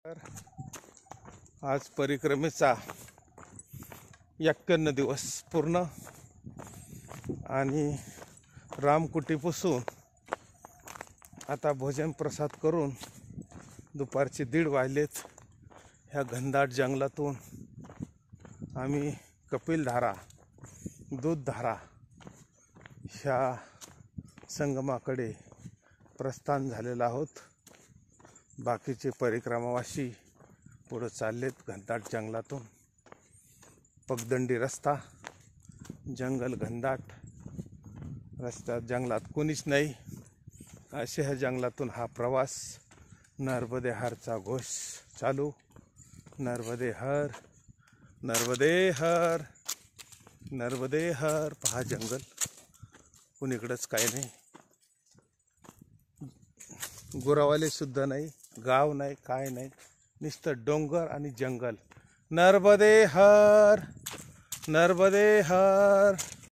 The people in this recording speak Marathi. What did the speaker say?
आज परिक्रमेचा 51 दिवस पूर्ण आणि रामकुटीपासून आता भोजन प्रसाद करून दुपारचे 1:30 वाजलेत. ह्या घनदाट जंगलातून आम्ही कपिलधारा दूधधारा ह्या संगमाकडे प्रस्थान झालेलो आहोत. बाकीचे परिक्रमावासी पुढे चाललेत घनदाट जंगलातून. पगदंडी रस्ता, जंगल घनदाट, रस्त्यात जंगलात कोणीच नाही. असे ह्या जंगलातून हा प्रवास. नर्मदे हरचा घोष चालू. नर्मदे हर, नर्मदे हर, नर्मदे हर. पहा जंगल, कुणीकडेच काही नाही. गुरावाले सुद्धा नाही, गाव नाही, काय नाही, नुसतं डोंगर आणि जंगल. नर्मदे हर, नर्मदे हर.